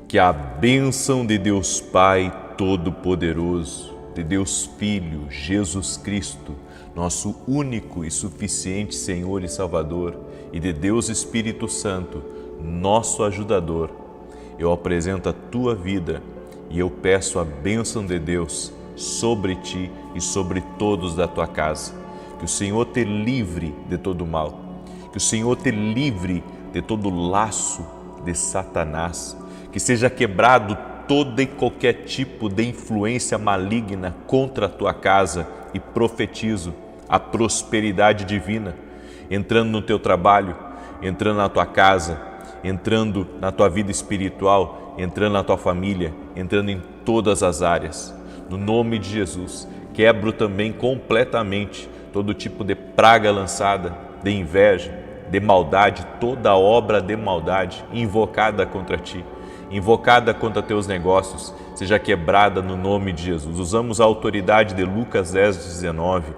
Que a bênção de Deus Pai Todo-Poderoso, de Deus Filho, Jesus Cristo, nosso único e suficiente Senhor e Salvador, e de Deus Espírito Santo, nosso ajudador, eu apresento a tua vida e eu peço a bênção de Deus sobre ti e sobre todos da tua casa. Que o Senhor te livre de todo mal, que o Senhor te livre de todo laço de Satanás, que seja quebrado todo e qualquer tipo de influência maligna contra a tua casa e profetizo a prosperidade divina, entrando no teu trabalho, entrando na tua casa, entrando na tua vida espiritual, entrando na tua família, entrando em todas as áreas. No nome de Jesus, quebro também completamente todo tipo de praga lançada, de inveja, de maldade, toda obra de maldade invocada contra ti, invocada contra teus negócios, seja quebrada no nome de Jesus. Usamos a autoridade de Lucas 10:19,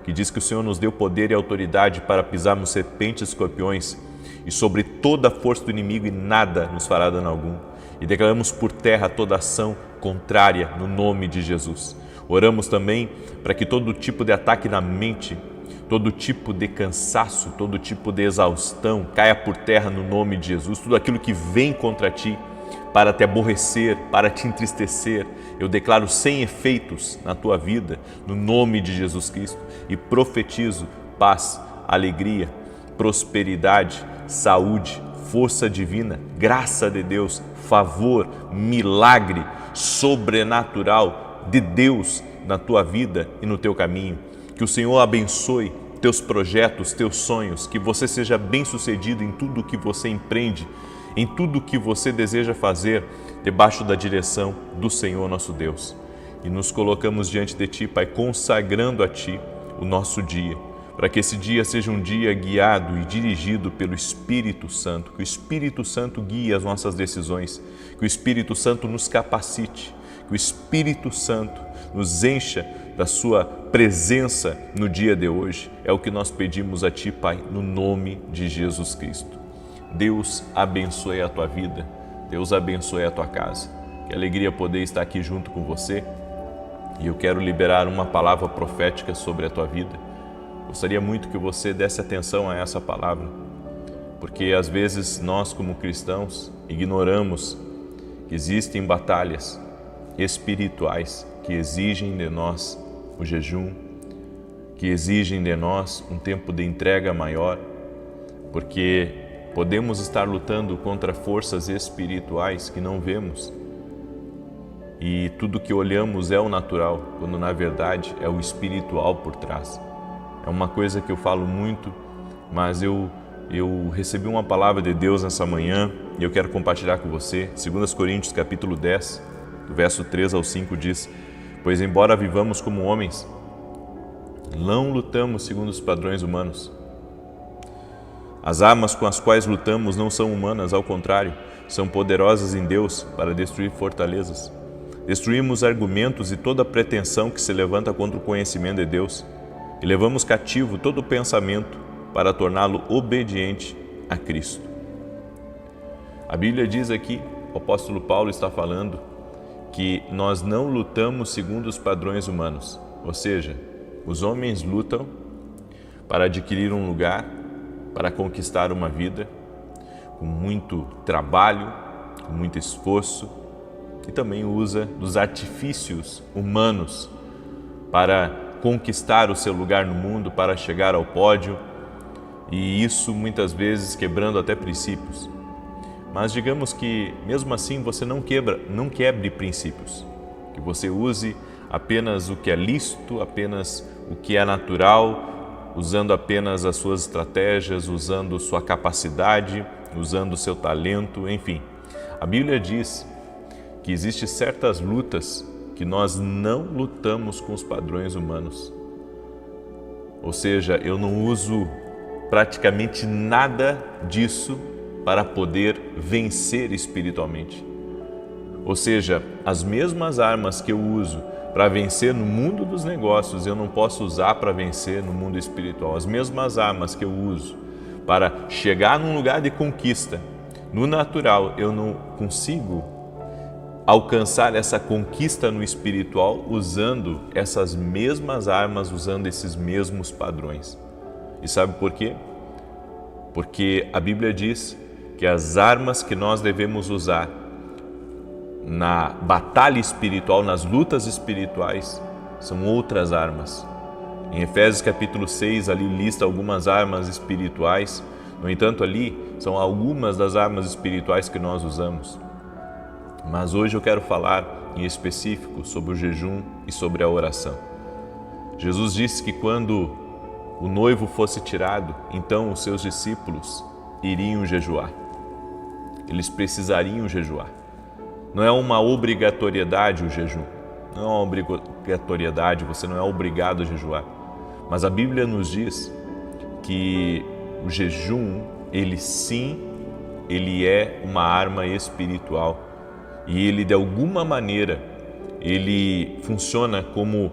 que diz que o Senhor nos deu poder e autoridade para pisarmos serpentes e escorpiões e sobre toda a força do inimigo e nada nos fará dano algum. E declaramos por terra toda ação contrária no nome de Jesus. Oramos também para que todo tipo de ataque na mente, todo tipo de cansaço, todo tipo de exaustão caia por terra no nome de Jesus. Tudo aquilo que vem contra ti para te aborrecer, para te entristecer, eu declaro sem efeitos na tua vida, no nome de Jesus Cristo, e profetizo paz, alegria, prosperidade, saúde, força divina, graça de Deus, favor, milagre sobrenatural de Deus na tua vida e no teu caminho. Que o Senhor abençoe teus projetos, teus sonhos, que você seja bem-sucedido em tudo o que você empreende, em tudo o que você deseja fazer, debaixo da direção do Senhor nosso Deus. E nos colocamos diante de Ti, Pai, consagrando a Ti o nosso dia, para que esse dia seja um dia guiado e dirigido pelo Espírito Santo, que o Espírito Santo guie as nossas decisões, que o Espírito Santo nos capacite, que o Espírito Santo nos encha da sua presença no dia de hoje. É o que nós pedimos a Ti, Pai, no nome de Jesus Cristo. Deus abençoe a tua vida, Deus abençoe a tua casa. Que alegria poder estar aqui junto com você. E eu quero liberar uma palavra profética sobre a tua vida. Gostaria muito que você desse atenção a essa palavra, porque às vezes nós, como cristãos, ignoramos que existem batalhas espirituais que exigem de nós o jejum, que exigem de nós um tempo de entrega maior, porque podemos estar lutando contra forças espirituais que não vemos e tudo que olhamos é o natural, quando na verdade é o espiritual por trás. É uma coisa que eu falo muito, mas eu recebi uma palavra de Deus nessa manhã e eu quero compartilhar com você. 2 Coríntios capítulo 10, do verso 3 ao 5 diz: pois embora vivamos como homens, não lutamos segundo os padrões humanos. As armas com as quais lutamos não são humanas, ao contrário, são poderosas em Deus para destruir fortalezas. Destruímos argumentos e toda pretensão que se levanta contra o conhecimento de Deus e levamos cativo todo pensamento para torná-lo obediente a Cristo. A Bíblia diz aqui, o apóstolo Paulo está falando que nós não lutamos segundo os padrões humanos, ou seja, os homens lutam para adquirir um lugar, para conquistar uma vida, com muito trabalho, com muito esforço, e também usa dos artifícios humanos para conquistar o seu lugar no mundo, para chegar ao pódio, e isso muitas vezes quebrando até princípios. Mas digamos que mesmo assim você não quebre princípios, que você use apenas o que é lícito, apenas o que é natural, usando apenas as suas estratégias, usando sua capacidade, usando o seu talento, enfim. A Bíblia diz que existem certas lutas que nós não lutamos com os padrões humanos. Ou seja, eu não uso praticamente nada disso para poder vencer espiritualmente. Ou seja, as mesmas armas que eu uso para vencer no mundo dos negócios, eu não posso usar para vencer no mundo espiritual. As mesmas armas que eu uso para chegar num lugar de conquista, no natural, eu não consigo alcançar essa conquista no espiritual usando essas mesmas armas, usando esses mesmos padrões. E sabe por quê? Porque a Bíblia diz que as armas que nós devemos usar na batalha espiritual, nas lutas espirituais, são outras armas. Em Efésios capítulo 6, ali lista algumas armas espirituais. No entanto, ali são algumas das armas espirituais que nós usamos. Mas hoje eu quero falar em específico sobre o jejum e sobre a oração. Jesus disse que quando o noivo fosse tirado, então os seus discípulos iriam jejuar. Eles precisariam jejuar. Não é uma obrigatoriedade o jejum. Não é uma obrigatoriedade, você não é obrigado a jejuar. Mas a Bíblia nos diz que o jejum, ele é uma arma espiritual. E ele, de alguma maneira, ele funciona como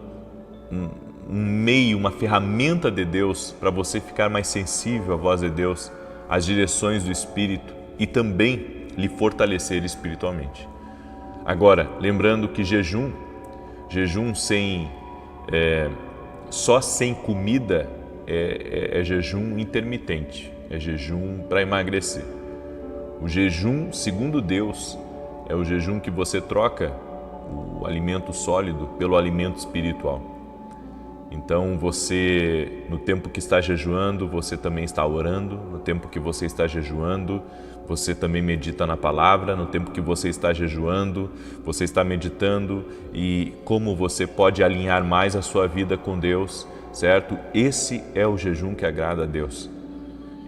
um meio, uma ferramenta de Deus para você ficar mais sensível à voz de Deus, às direções do Espírito e também lhe fortalecer espiritualmente. Agora, lembrando que jejum só sem comida é jejum intermitente, é jejum para emagrecer. O jejum, segundo Deus, é o jejum que você troca o alimento sólido pelo alimento espiritual. Então você, no tempo que está jejuando, você também está orando. No tempo que você está jejuando, você também medita na palavra. No tempo que você está jejuando, você está meditando e como você pode alinhar mais a sua vida com Deus, certo? Esse é o jejum que agrada a Deus.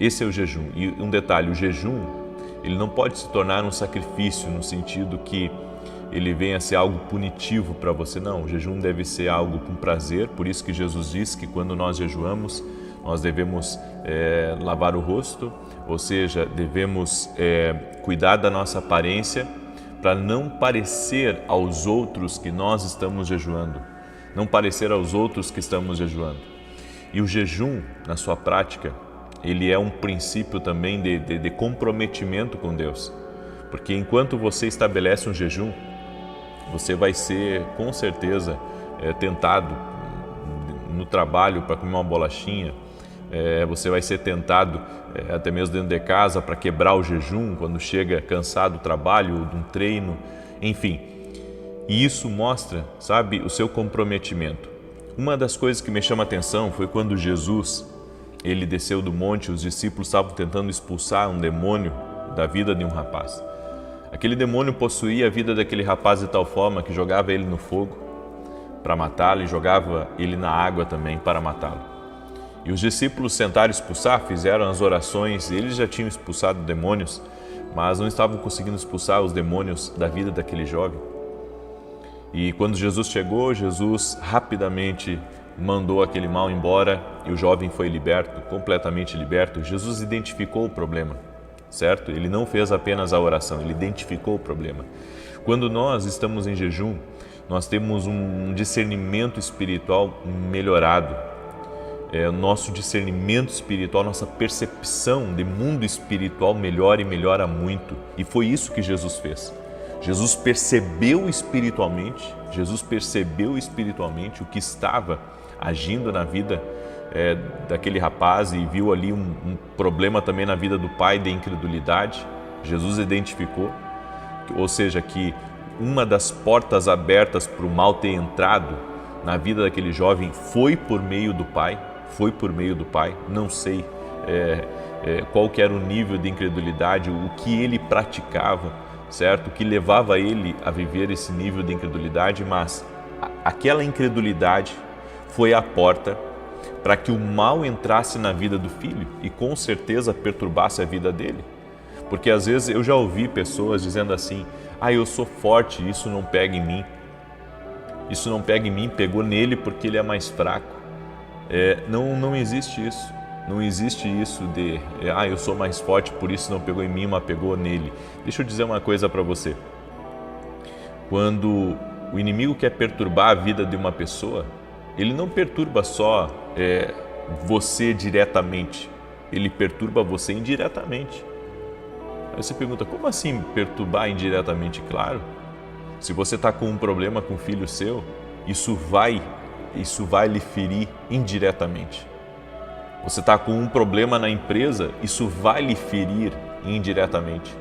Esse é o jejum. E um detalhe, o jejum, ele não pode se tornar um sacrifício no sentido que ele venha a ser algo punitivo para você. Não, o jejum deve ser algo com prazer. Por isso que Jesus disse que quando nós jejuamos, nós devemos lavar o rosto, ou seja, devemos cuidar da nossa aparência para não parecer aos outros que nós estamos jejuando, não parecer aos outros que estamos jejuando. E o jejum, na sua prática, ele é um princípio também de comprometimento com Deus. Porque enquanto você estabelece um jejum, você vai ser, com certeza, tentado no trabalho para comer uma bolachinha, você vai ser tentado até mesmo dentro de casa para quebrar o jejum quando chega cansado do trabalho, de um treino, enfim. E isso mostra, sabe, o seu comprometimento. Uma das coisas que me chama a atenção foi quando Jesus, ele desceu do monte, os discípulos estavam tentando expulsar um demônio da vida de um rapaz. Aquele demônio possuía a vida daquele rapaz de tal forma que jogava ele no fogo para matá-lo e jogava ele na água também para matá-lo. E os discípulos tentaram expulsar, fizeram as orações, eles já tinham expulsado demônios, mas não estavam conseguindo expulsar os demônios da vida daquele jovem. E quando Jesus chegou, Jesus rapidamente mandou aquele mal embora e o jovem foi liberto, completamente liberto. Jesus identificou o problema, certo? Ele não fez apenas a oração, ele identificou o problema. Quando nós estamos em jejum, nós temos um discernimento espiritual melhorado. Nosso discernimento espiritual, nossa percepção de mundo espiritual melhora e melhora muito. E foi isso que Jesus fez. Jesus percebeu espiritualmente o que estava agindo na vida daquele rapaz e viu ali um problema também na vida do pai de incredulidade. Jesus identificou, ou seja, que uma das portas abertas para o mal ter entrado na vida daquele jovem foi por meio do pai, não sei qual que era o nível de incredulidade, o que ele praticava, certo? O que levava ele a viver esse nível de incredulidade, mas aquela incredulidade foi a porta para que o mal entrasse na vida do filho e com certeza perturbasse a vida dele. Porque às vezes eu já ouvi pessoas dizendo assim: eu sou forte, isso não pega em mim. Isso não pega em mim, pegou nele porque ele é mais fraco. Não existe isso. Não existe isso de, eu sou mais forte, por isso não pegou em mim, mas pegou nele. Deixa eu dizer uma coisa para você. Quando o inimigo quer perturbar a vida de uma pessoa, ele não perturba só você diretamente, ele perturba você indiretamente. Aí você pergunta, como assim perturbar indiretamente? Claro, Se você está com um problema com um filho seu, isso vai lhe ferir indiretamente. Você está com um problema na empresa, isso vai lhe ferir indiretamente,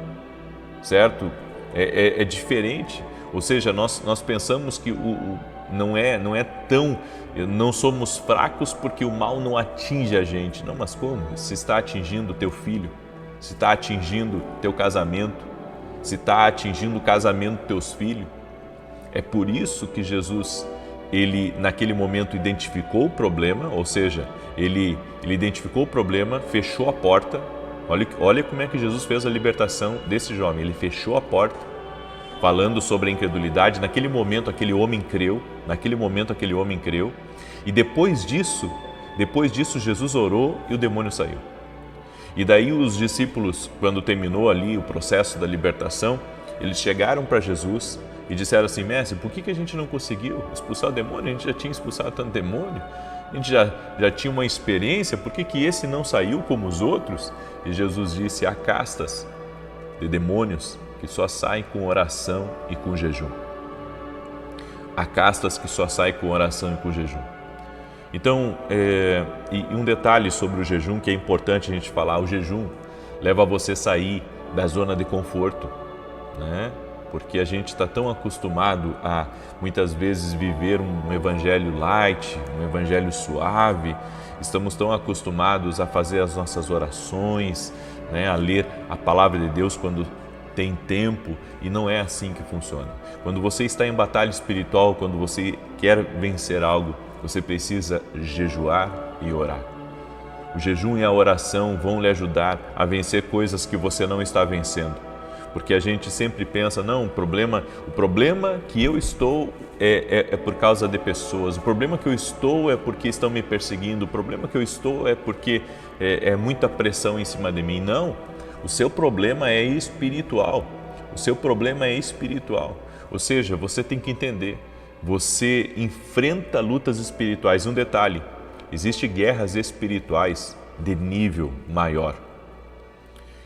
certo? É diferente. Ou seja, nós pensamos que não somos fracos porque o mal não atinge a gente. Não, mas como? Se está atingindo o teu filho, se está atingindo o teu casamento, se está atingindo o casamento dos teus filhos. É por isso que Jesus, ele naquele momento identificou o problema, ou seja, ele identificou o problema, fechou a porta. Olha como é que Jesus fez a libertação desse jovem. Ele fechou a porta, falando sobre a incredulidade. Naquele momento aquele homem creu, e depois disso Jesus orou e o demônio saiu. E daí os discípulos, quando terminou ali o processo da libertação, eles chegaram para Jesus e disseram assim: mestre, por que a gente não conseguiu expulsar o demônio? A gente já tinha expulsado tanto demônio, a gente já tinha uma experiência, por que esse não saiu como os outros? E Jesus disse: há castas de demônios que só saem com oração e com jejum. Há castas que só saem com oração e com jejum. Então, e um detalhe sobre o jejum que é importante a gente falar: o jejum leva você a sair da zona de conforto, né? Porque a gente está tão acostumado a, muitas vezes, viver um evangelho light, um evangelho suave, estamos tão acostumados a fazer as nossas orações, né? A ler a palavra de Deus quando tem tempo, e não é assim que funciona. Quando você está em batalha espiritual, quando você quer vencer algo, você precisa jejuar e orar. O jejum e a oração vão lhe ajudar a vencer coisas que você não está vencendo. Porque a gente sempre pensa: não, o problema que eu estou é por causa de pessoas, o problema que eu estou é porque estão me perseguindo, o problema que eu estou é porque é muita pressão em cima de mim. Não, o seu problema é espiritual. O seu problema é espiritual. Ou seja, você tem que entender, você enfrenta lutas espirituais. Um detalhe: existem guerras espirituais de nível maior.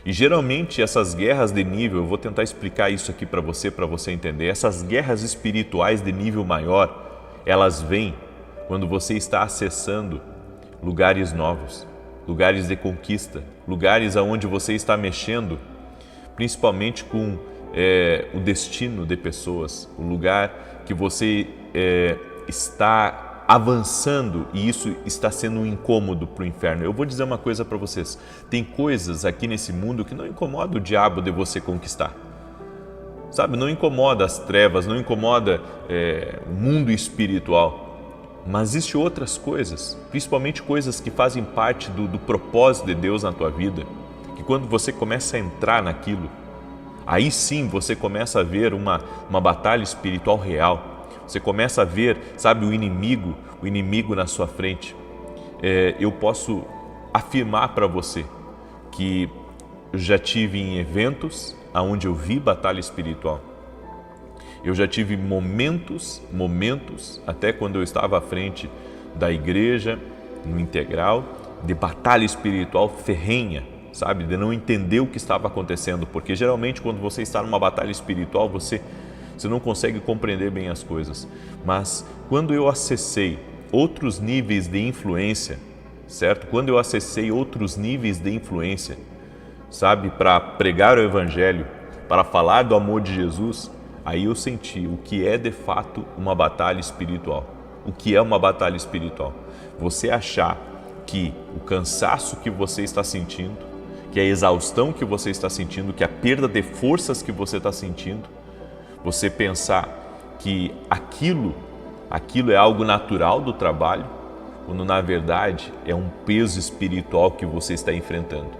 E geralmente essas guerras de nível, eu vou tentar explicar isso aqui para você entender. Essas guerras espirituais de nível maior, elas vêm quando você está acessando lugares novos, lugares de conquista, lugares aonde você está mexendo, principalmente com o destino de pessoas, o lugar que você está avançando, e isso está sendo um incômodo para o inferno. Eu vou dizer uma coisa para vocês: tem coisas aqui nesse mundo que não incomoda o diabo de você conquistar, sabe? Não incomoda as trevas, não incomoda o mundo espiritual, mas existem outras coisas, principalmente coisas que fazem parte do propósito de Deus na tua vida, que quando você começa a entrar naquilo, aí sim você começa a ver uma batalha espiritual real. Você começa a ver, sabe, o inimigo na sua frente. Eu posso afirmar para você que eu já tive em eventos onde eu vi batalha espiritual. Eu já tive momentos, até quando eu estava à frente da igreja, no integral, de batalha espiritual ferrenha, sabe, de não entender o que estava acontecendo, porque geralmente quando você está numa batalha espiritual, você não consegue compreender bem as coisas. Mas quando eu acessei outros níveis de influência, certo? Quando eu acessei outros níveis de influência, sabe, para pregar o evangelho, para falar do amor de Jesus, aí eu senti o que é de fato uma batalha espiritual. O que é uma batalha espiritual? Você achar que o cansaço que você está sentindo, que a exaustão que você está sentindo, que a perda de forças que você está sentindo, você pensar que aquilo é algo natural do trabalho, quando na verdade é um peso espiritual que você está enfrentando.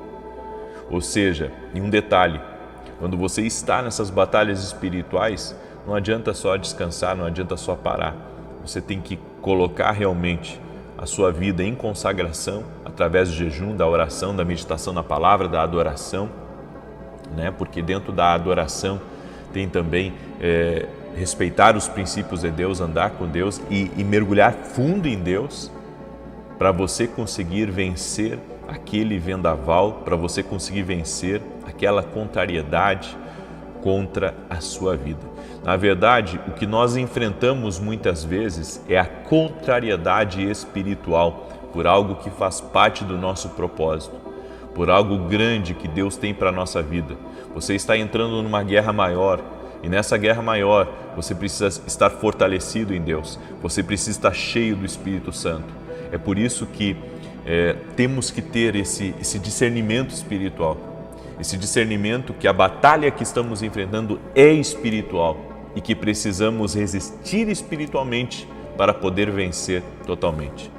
Ou seja, em um detalhe, quando você está nessas batalhas espirituais, não adianta só descansar, não adianta só parar. Você tem que colocar realmente a sua vida em consagração, através do jejum, da oração, da meditação na palavra, da adoração, né? Porque dentro da adoração tem também respeitar os princípios de Deus, andar com Deus e mergulhar fundo em Deus, para você conseguir vencer aquele vendaval, para você conseguir vencer aquela contrariedade, contra a sua vida. Na verdade, o que nós enfrentamos muitas vezes é a contrariedade espiritual por algo que faz parte do nosso propósito, por algo grande que Deus tem para a nossa vida. Você está entrando numa guerra maior, e nessa guerra maior você precisa estar fortalecido em Deus, você precisa estar cheio do Espírito Santo. É por isso que temos que ter esse discernimento espiritual, esse discernimento que a batalha que estamos enfrentando é espiritual e que precisamos resistir espiritualmente para poder vencer totalmente.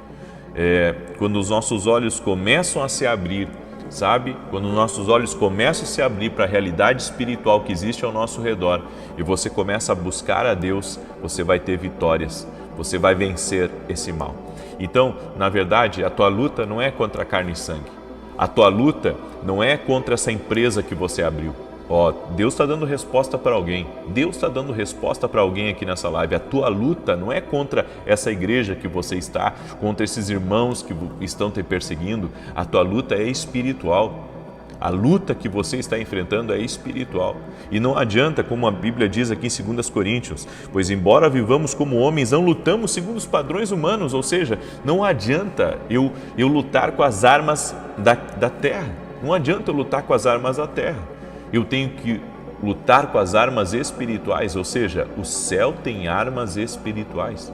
Quando os nossos olhos começam a se abrir, sabe? Quando nossos olhos começam a se abrir para a realidade espiritual que existe ao nosso redor e você começa a buscar a Deus, você vai ter vitórias, você vai vencer esse mal. Então, na verdade, a tua luta não é contra carne e sangue. A tua luta não é contra essa empresa que você abriu. Deus está dando resposta para alguém. Deus está dando resposta para alguém aqui nessa live. A tua luta não é contra essa igreja que você está, contra esses irmãos que estão te perseguindo. A tua luta é espiritual. A luta que você está enfrentando é espiritual. E não adianta, como a Bíblia diz aqui em 2 Coríntios, pois embora vivamos como homens, não lutamos segundo os padrões humanos, ou seja, não adianta eu lutar com as armas da terra. Não adianta eu lutar com as armas da terra. Eu tenho que lutar com as armas espirituais, ou seja, o céu tem armas espirituais.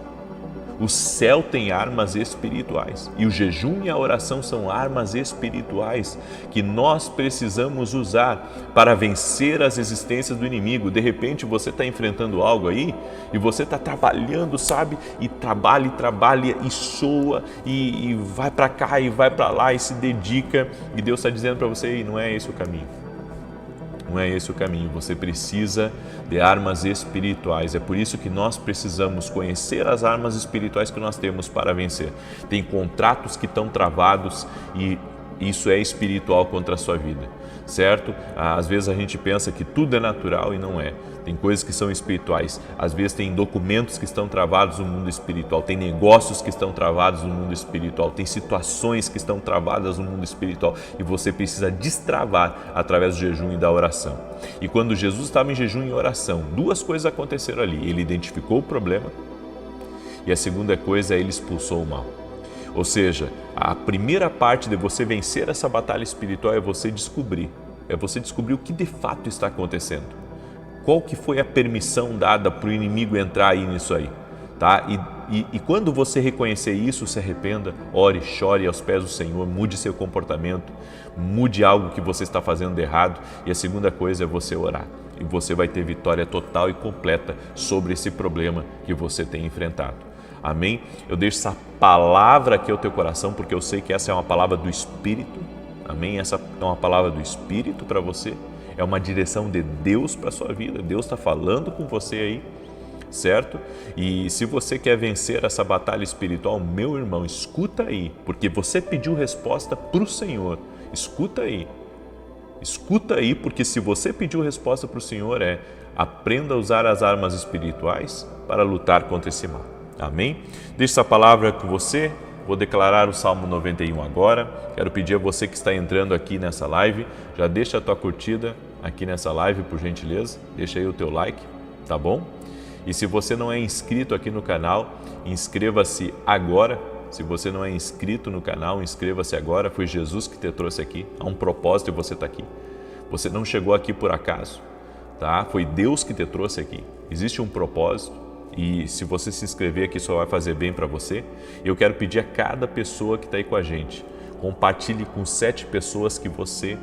O céu tem armas espirituais e o jejum e a oração são armas espirituais que nós precisamos usar para vencer as resistências do inimigo. De repente você está enfrentando algo aí e você está trabalhando, sabe? E trabalha e soa e vai para cá e vai para lá e se dedica e Deus está dizendo para você, não é esse o caminho. Não é esse o caminho, você precisa de armas espirituais, é por isso que nós precisamos conhecer as armas espirituais que nós temos para vencer. Tem contratos que estão travados e isso é espiritual contra a sua vida, certo? Às vezes a gente pensa que tudo é natural e não é. Tem coisas que são espirituais, às vezes tem documentos que estão travados no mundo espiritual, tem negócios que estão travados no mundo espiritual, tem situações que estão travadas no mundo espiritual e você precisa destravar através do jejum e da oração. E quando Jesus estava em jejum e oração, duas coisas aconteceram ali. Ele identificou o problema e a segunda coisa é ele expulsou o mal. Ou seja, a primeira parte de você vencer essa batalha espiritual é você descobrir o que de fato está acontecendo. Qual que foi a permissão dada para o inimigo entrar aí nisso aí, tá? E quando você reconhecer isso, se arrependa, ore, chore aos pés do Senhor, mude seu comportamento, mude algo que você está fazendo de errado. E a segunda coisa é você orar. E você vai ter vitória total e completa sobre esse problema que você tem enfrentado. Amém? Eu deixo essa palavra aqui ao teu coração, porque eu sei que essa é uma palavra do Espírito. Amém? Essa é uma palavra do Espírito para você. É uma direção de Deus para a sua vida. Deus está falando com você aí, certo? E se você quer vencer essa batalha espiritual, meu irmão, escuta aí, porque você pediu resposta para o Senhor. Escuta aí. Escuta aí, porque se você pediu resposta para o Senhor, aprenda a usar as armas espirituais para lutar contra esse mal. Amém? Deixa essa palavra com você. Vou declarar o Salmo 91 agora. Quero pedir a você que está entrando aqui nessa live, já deixa a tua curtida aqui nessa live, por gentileza. Deixa aí o teu like, tá bom? E se você não é inscrito aqui no canal, inscreva-se agora. Se você não é inscrito no canal, inscreva-se agora. Foi Jesus que te trouxe aqui. Há um propósito e você está aqui. Você não chegou aqui por acaso, tá? Foi Deus que te trouxe aqui. Existe um propósito. E se você se inscrever aqui, só vai fazer bem para você. Eu quero pedir a cada pessoa que está aí com a gente, compartilhe com 7 pessoas que você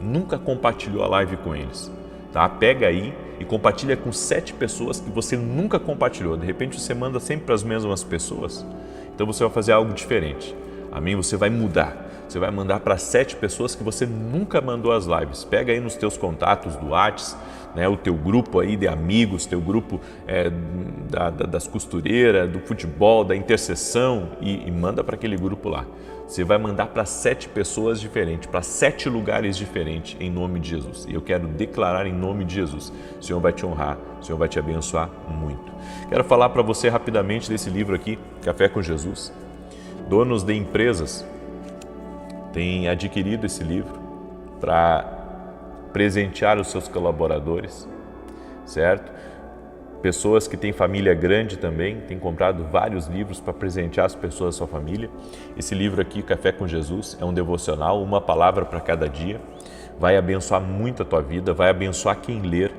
nunca compartilhou a live com eles. Tá? Pega aí e compartilha com 7 pessoas que você nunca compartilhou. De repente você manda sempre para as mesmas pessoas, então você vai fazer algo diferente. Amém? Você vai mudar. Você vai mandar para 7 pessoas que você nunca mandou as lives. Pega aí nos teus contatos do WhatsApp, né, o teu grupo aí de amigos, teu grupo das costureiras, do futebol, da intercessão e manda para aquele grupo lá. Você vai mandar para 7 pessoas diferentes, para 7 lugares diferentes, em nome de Jesus. E eu quero declarar em nome de Jesus. O Senhor vai te honrar, o Senhor vai te abençoar muito. Quero falar para você rapidamente desse livro aqui, Café com Jesus. Donos de empresas têm adquirido esse livro para presentear os seus colaboradores certo? Pessoas que têm família grande também, têm comprado vários livros para presentear as pessoas da sua família. Esse livro aqui, Café com Jesus, é um devocional, uma palavra para cada dia. Vai abençoar muito a tua vida, vai abençoar quem ler,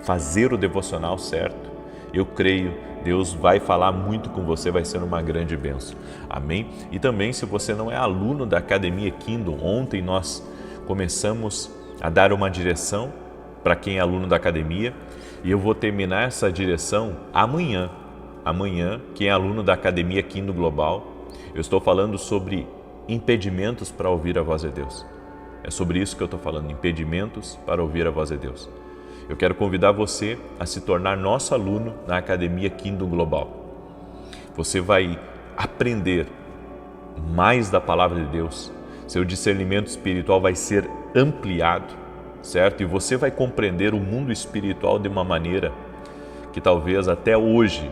fazer o devocional certo. Eu creio, Deus vai falar muito com você, vai ser uma grande bênção. Amém? E também, se você não é aluno da Academia Kindle, ontem nós começamos a dar uma direção para quem é aluno da Academia e eu vou terminar essa direção amanhã. Amanhã, quem é aluno da Academia Kindle Global, eu estou falando sobre impedimentos para ouvir a voz de Deus. É sobre isso que eu estou falando, impedimentos para ouvir a voz de Deus. Eu quero convidar você a se tornar nosso aluno na Academia Kindle Global. Você vai aprender mais da Palavra de Deus, seu discernimento espiritual vai ser ampliado, certo? E você vai compreender o mundo espiritual de uma maneira que talvez até hoje,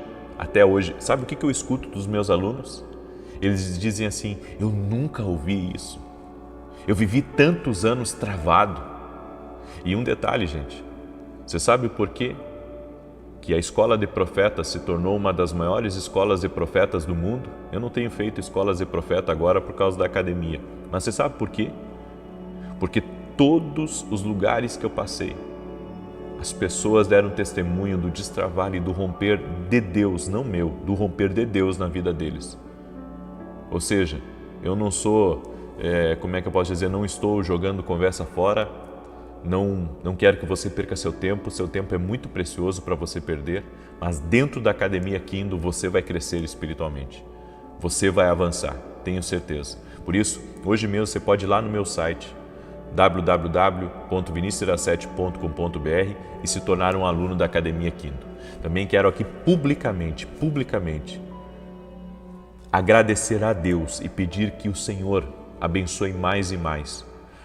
sabe o que eu escuto dos meus alunos? Eles dizem assim, eu nunca ouvi isso, eu vivi tantos anos travado. E um detalhe, gente, você sabe por quê que a escola de profetas se tornou uma das maiores escolas de profetas do mundo? Eu não tenho feito escolas de profeta agora por causa da academia, mas você sabe por quê? Porque todos os lugares que eu passei, as pessoas deram testemunho do destravar e do romper de Deus, não meu, do romper de Deus na vida deles. Ou seja, eu não sou, como é que eu posso dizer, não estou jogando conversa fora, não quero que você perca seu tempo é muito precioso para você perder, mas dentro da Academia Kindle você vai crescer espiritualmente, você vai avançar, tenho certeza. Por isso, hoje mesmo você pode ir lá no meu site, www.vinicius17.com.br e se tornar um aluno da Academia Kindle. Também quero aqui publicamente, agradecer a Deus e pedir que o Senhor abençoe mais e mais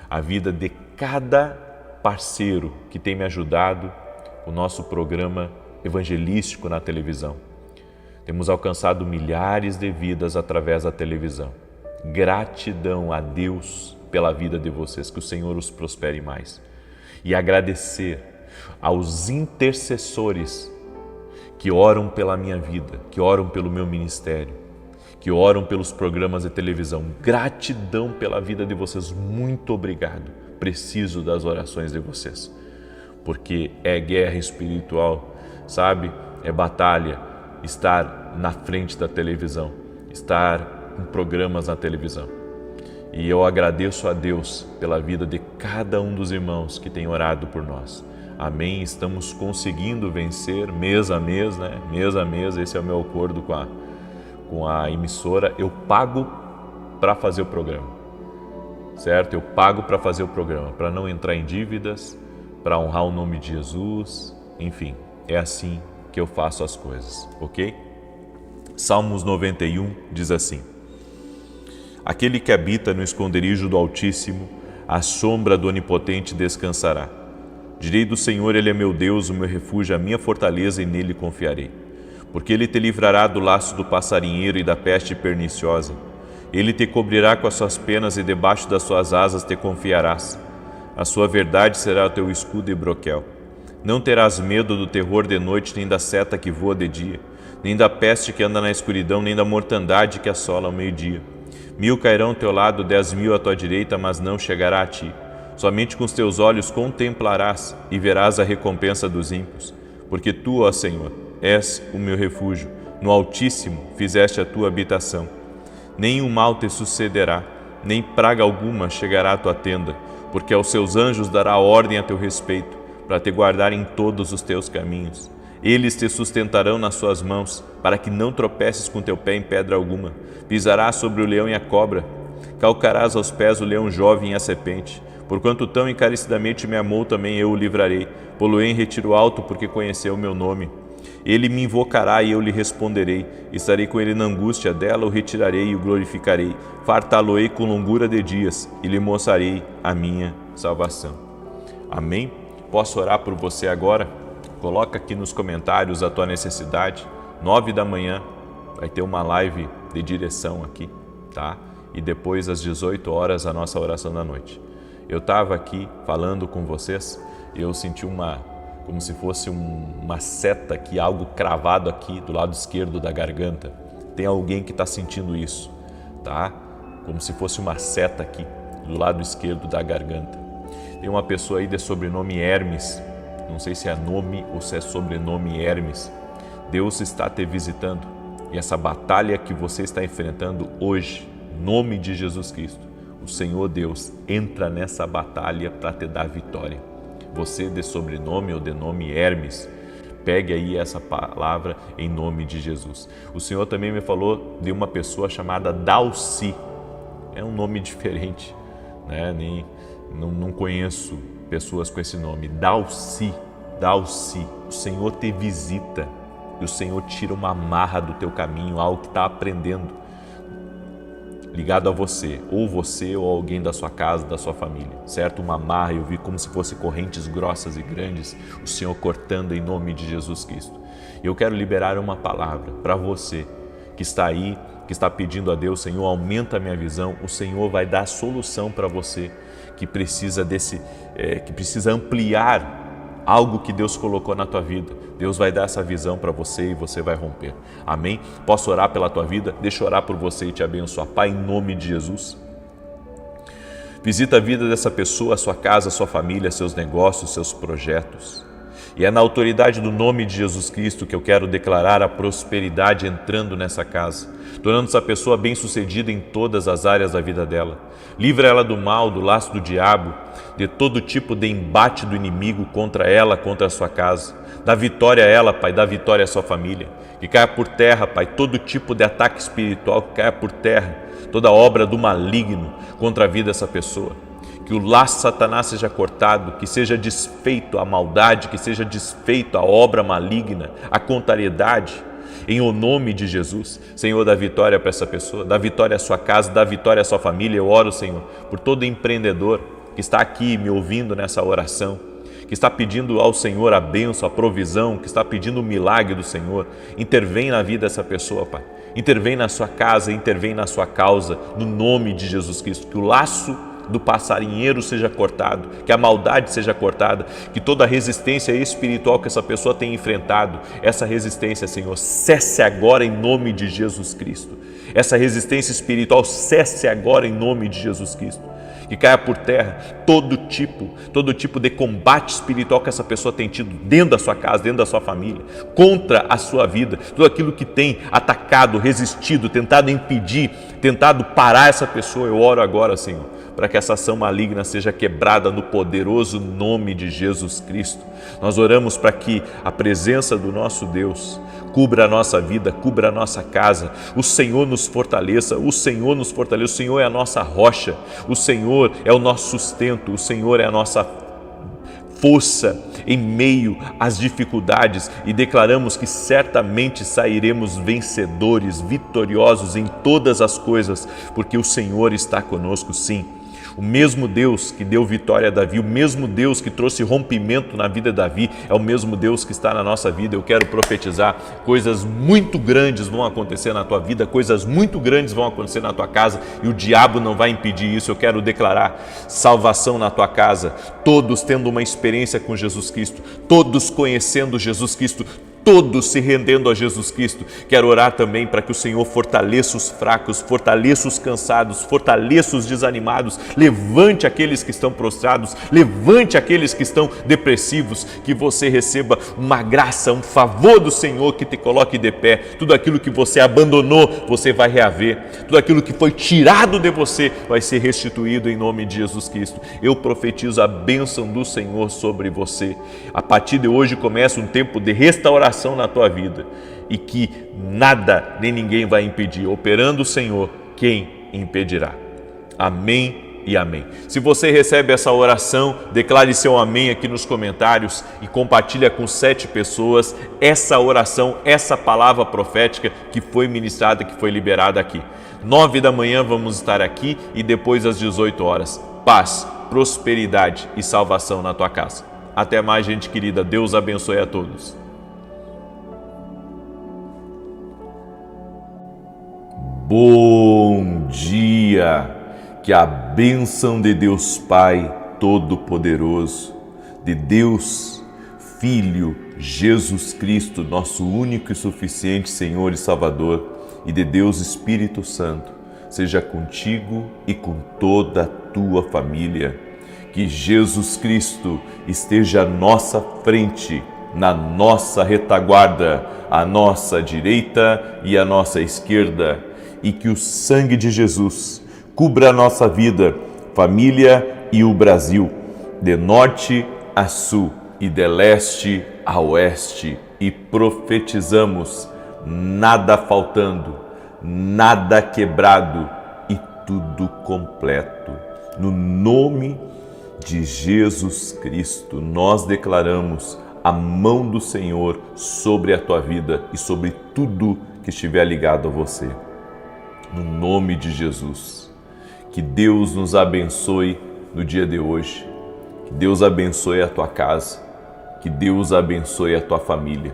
a vida de cada parceiro que tem me ajudado o nosso programa evangelístico na televisão. Temos alcançado milhares de vidas através da televisão. Gratidão a Deus pela vida de vocês, que o Senhor os prospere mais. E agradecer aos intercessores que oram pela minha vida, que oram pelo meu ministério, que oram pelos programas de televisão. Gratidão pela vida de vocês, muito obrigado. Preciso das orações de vocês, porque é guerra espiritual, sabe? É batalha estar na frente da televisão, estar em programas na televisão. E eu agradeço a Deus pela vida de cada um dos irmãos que tem orado por nós. Amém? Estamos conseguindo vencer mês a mês, né? Mês a mês, esse é o meu acordo com a emissora. Eu pago para fazer o programa, certo? Eu pago para fazer o programa, para não entrar em dívidas, para honrar o nome de Jesus, enfim, é assim que eu faço as coisas, ok? Salmos 91 diz assim: aquele que habita no esconderijo do Altíssimo, à sombra do Onipotente descansará. Direi do Senhor, Ele é meu Deus, o meu refúgio, a minha fortaleza, e nele confiarei. Porque Ele te livrará do laço do passarinheiro e da peste perniciosa. Ele te cobrirá com as suas penas e debaixo das suas asas te confiarás. A sua verdade será o teu escudo e broquel. Não terás medo do terror de noite, nem da seta que voa de dia, nem da peste que anda na escuridão, nem da mortandade que assola ao meio-dia. 1000 cairão ao teu lado, 10.000 à tua direita, mas não chegará a ti. Somente com os teus olhos contemplarás e verás a recompensa dos ímpios. Porque tu, ó Senhor, és o meu refúgio, no Altíssimo fizeste a tua habitação. Nenhum mal te sucederá, nem praga alguma chegará à tua tenda, porque aos seus anjos dará ordem a teu respeito, para te guardar em todos os teus caminhos. Eles te sustentarão nas suas mãos, para que não tropeces com teu pé em pedra alguma. Pisarás sobre o leão e a cobra, calcarás aos pés o leão jovem e a serpente. Porquanto tão encarecidamente me amou, também eu o livrarei. Pô-lo-ei em retiro alto, porque conheceu o meu nome. Ele me invocará e eu lhe responderei. Estarei com ele na angústia, dela o retirarei e o glorificarei. Fartá-lo-ei com longura de dias e lhe mostrarei a minha salvação. Amém? Posso orar por você agora? Coloca aqui nos comentários a tua necessidade. 9 da manhã vai ter uma live de direção aqui, tá? E depois às 18 horas a nossa oração da noite. Eu estava aqui falando com vocês e eu senti como se fosse uma seta aqui, algo cravado aqui do lado esquerdo da garganta. Tem alguém que está sentindo isso, tá? Como se fosse uma seta aqui do lado esquerdo da garganta. Tem uma pessoa aí de sobrenome Hermes, não sei se é nome ou se é sobrenome Hermes. Deus está te visitando e essa batalha que você está enfrentando hoje, em nome de Jesus Cristo, o Senhor Deus entra nessa batalha para te dar vitória. Você de sobrenome ou de nome Hermes, pegue aí essa palavra em nome de Jesus. O Senhor também me falou de uma pessoa chamada Dalci. É um nome diferente, né? Não conheço pessoas com esse nome. Dalci, Dalci. O Senhor te visita e o Senhor tira uma amarra do teu caminho, algo que está aprendendo, ligado a você ou alguém da sua casa, da sua família, certo? Uma amarra, eu vi como se fossem correntes grossas e grandes, o Senhor cortando em nome de Jesus Cristo. Eu quero liberar uma palavra para você que está aí, que está pedindo a Deus, Senhor, aumenta a minha visão. O Senhor vai dar solução para você que precisa que precisa ampliar algo que Deus colocou na tua vida. Deus vai dar essa visão para você e você vai romper. Amém? Posso orar pela tua vida? Deixa eu orar por você e te abençoar. Pai, em nome de Jesus, visita a vida dessa pessoa, a sua casa, a sua família, seus negócios, seus projetos. E é na autoridade do nome de Jesus Cristo que eu quero declarar a prosperidade entrando nessa casa, tornando essa pessoa bem-sucedida em todas as áreas da vida dela. Livra ela do mal, do laço do diabo, de todo tipo de embate do inimigo contra ela, contra a sua casa. Dá vitória a ela, Pai, dá vitória à sua família. Que caia por terra, Pai, todo tipo de ataque espiritual, que caia por terra, toda obra do maligno contra a vida dessa pessoa. Que o laço de Satanás seja cortado, que seja desfeito a maldade, que seja desfeito a obra maligna, a contrariedade, em o nome de Jesus. Senhor, dá vitória para essa pessoa, dá vitória à sua casa, dá vitória à sua família. Eu oro, Senhor, por todo empreendedor que está aqui me ouvindo nessa oração, que está pedindo ao Senhor a bênção, a provisão, que está pedindo o milagre do Senhor. Intervém na vida dessa pessoa, Pai. Intervém na sua casa, intervém na sua causa, no nome de Jesus Cristo. Que o laço do passarinheiro seja cortado, que a maldade seja cortada, que toda a resistência espiritual que essa pessoa tem enfrentado, essa resistência, Senhor, cesse agora em nome de Jesus Cristo. Essa resistência espiritual cesse agora em nome de Jesus Cristo. Que caia por terra todo tipo de combate espiritual que essa pessoa tem tido dentro da sua casa, dentro da sua família, contra a sua vida, tudo aquilo que tem atacado, resistido, tentado impedir, tentado parar essa pessoa. Eu oro agora, Senhor, para que essa ação maligna seja quebrada no poderoso nome de Jesus Cristo. Nós oramos para que a presença do nosso Deus cubra a nossa vida, cubra a nossa casa. O Senhor nos fortaleça, o Senhor nos fortaleça. O Senhor é a nossa rocha, o Senhor é o nosso sustento, o Senhor é a nossa força em meio às dificuldades, e declaramos que certamente sairemos vencedores, vitoriosos em todas as coisas, porque o Senhor está conosco, sim. O mesmo Deus que deu vitória a Davi, o mesmo Deus que trouxe rompimento na vida de Davi, é o mesmo Deus que está na nossa vida. Eu quero profetizar, coisas muito grandes vão acontecer na tua vida, coisas muito grandes vão acontecer na tua casa, e o diabo não vai impedir isso. Eu quero declarar salvação na tua casa, todos tendo uma experiência com Jesus Cristo, todos conhecendo Jesus Cristo, todos se rendendo a Jesus Cristo. Quero orar também para que o Senhor fortaleça os fracos, fortaleça os cansados, fortaleça os desanimados, levante aqueles que estão prostrados, levante aqueles que estão depressivos, que você receba uma graça, um favor do Senhor que te coloque de pé. Tudo aquilo que você abandonou, você vai reaver. Tudo aquilo que foi tirado de você vai ser restituído em nome de Jesus Cristo. Eu profetizo a bênção do Senhor sobre você. A partir de hoje começa um tempo de restauração na tua vida, e que nada nem ninguém vai impedir. Operando o Senhor, quem impedirá? Amém e amém. Se você recebe essa oração, declare seu amém aqui nos comentários e compartilha com 7 pessoas essa oração, essa palavra profética que foi ministrada, que foi liberada aqui. 9 da manhã vamos estar aqui, e depois às 18 horas. Paz, prosperidade e salvação na tua casa. Até mais, gente querida. Deus abençoe a todos. Bom dia! Que a bênção de Deus Pai Todo-Poderoso, de Deus Filho Jesus Cristo, nosso único e suficiente Senhor e Salvador, e de Deus Espírito Santo, seja contigo e com toda a tua família. Que Jesus Cristo esteja à nossa frente, na nossa retaguarda, à nossa direita e à nossa esquerda, e que o sangue de Jesus cubra a nossa vida, família e o Brasil, de norte a sul e de leste a oeste, e profetizamos: nada faltando, nada quebrado e tudo completo. No nome de Jesus Cristo, nós declaramos a mão do Senhor sobre a tua vida e sobre tudo que estiver ligado a você. No nome de Jesus, que Deus nos abençoe no dia de hoje, que Deus abençoe a tua casa, que Deus abençoe a tua família.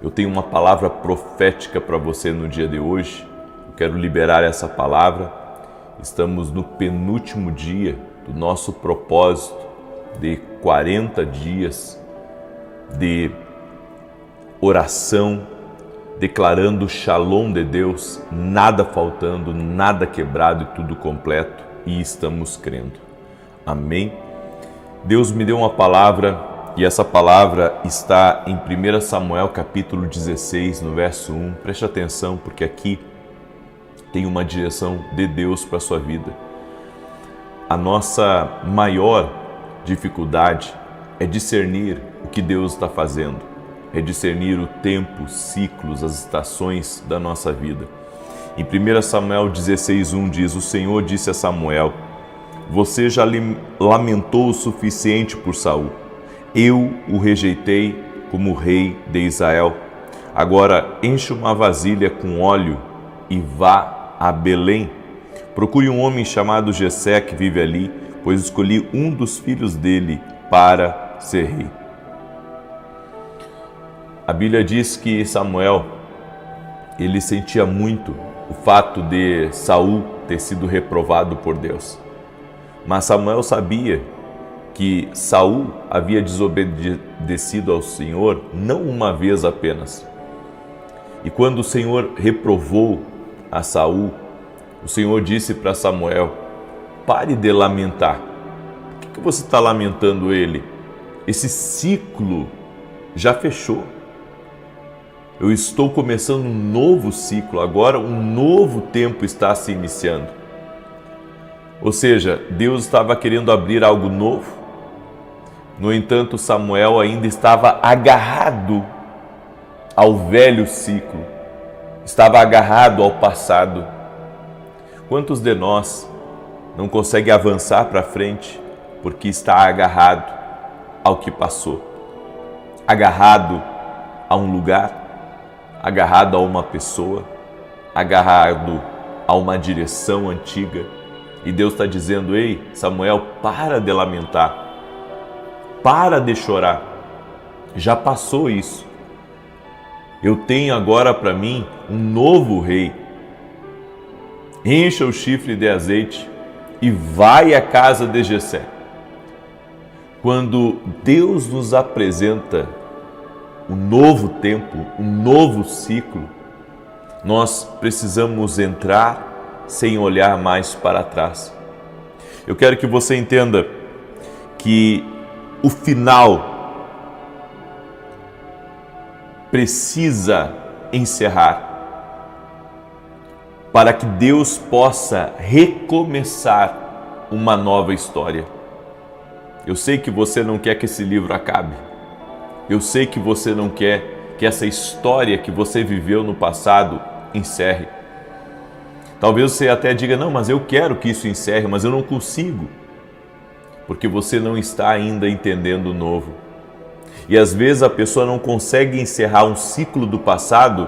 Eu tenho uma palavra profética para você no dia de hoje. Eu quero liberar essa palavra. Estamos no penúltimo dia do nosso propósito de 40 dias de oração, declarando o Shalom de Deus, nada faltando, nada quebrado e tudo completo, e estamos crendo. Amém? Deus me deu uma palavra, e essa palavra está em 1 Samuel capítulo 16, no verso 1. Preste atenção, porque aqui tem uma direção de Deus para a sua vida. A nossa maior dificuldade é discernir o que Deus está fazendo, é discernir o tempo, os ciclos, as estações da nossa vida. Em 1 Samuel 16:1 diz: o Senhor disse a Samuel: você já lamentou o suficiente por Saul. Eu o rejeitei como rei de Israel. Agora enche uma vasilha com óleo e vá a Belém. Procure um homem chamado Jessé que vive ali, pois escolhi um dos filhos dele para ser rei. A Bíblia diz que Samuel, ele sentia muito o fato de Saul ter sido reprovado por Deus. Mas Samuel sabia que Saul havia desobedecido ao Senhor não uma vez apenas. E quando o Senhor reprovou a Saul, o Senhor disse para Samuel: pare de lamentar. Por que você está lamentando ele? Esse ciclo já fechou. Eu estou começando um novo ciclo, agora um novo tempo está se iniciando. Ou seja, Deus estava querendo abrir algo novo. No entanto, Samuel ainda estava agarrado ao velho ciclo, estava agarrado ao passado. Quantos de nós não conseguem avançar para frente porque está agarrado ao que passou? Agarrado a um lugar, agarrado a uma pessoa, agarrado a uma direção antiga. E Deus está dizendo: ei, Samuel, para de lamentar. Para de chorar, já passou isso. Eu tenho agora para mim um novo rei. Encha o chifre de azeite e vai à casa de Jessé. Quando Deus nos apresenta um novo tempo, um novo ciclo, nós precisamos entrar sem olhar mais para trás. Eu quero que você entenda que o final precisa encerrar para que Deus possa recomeçar uma nova história. Eu sei que você não quer que esse livro acabe. Eu sei que você não quer que essa história que você viveu no passado encerre. Talvez você até diga: não, mas eu quero que isso encerre, mas eu não consigo. Porque você não está ainda entendendo o novo. E às vezes a pessoa não consegue encerrar um ciclo do passado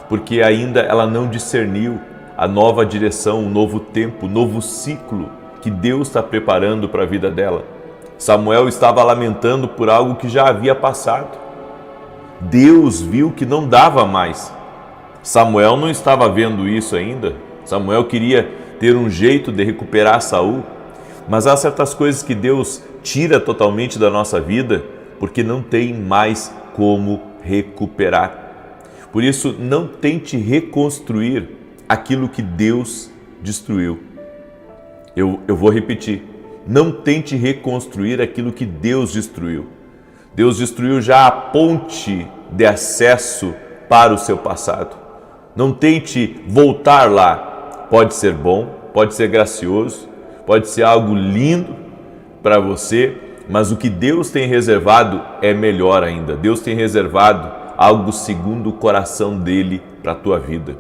porque ainda ela não discerniu a nova direção, o novo tempo, o novo ciclo que Deus está preparando para a vida dela. Samuel estava lamentando por algo que já havia passado. Deus viu que não dava mais. Samuel não estava vendo isso ainda. Samuel queria ter um jeito de recuperar Saul. Mas há certas coisas que Deus tira totalmente da nossa vida porque não tem mais como recuperar. Por isso, não tente reconstruir aquilo que Deus destruiu. Eu vou repetir. Não tente reconstruir aquilo que Deus destruiu. Deus destruiu já a ponte de acesso para o seu passado. Não tente voltar lá. Pode ser bom, pode ser gracioso, pode ser algo lindo para você, mas o que Deus tem reservado é melhor ainda. Deus tem reservado algo segundo o coração dele para a tua vida.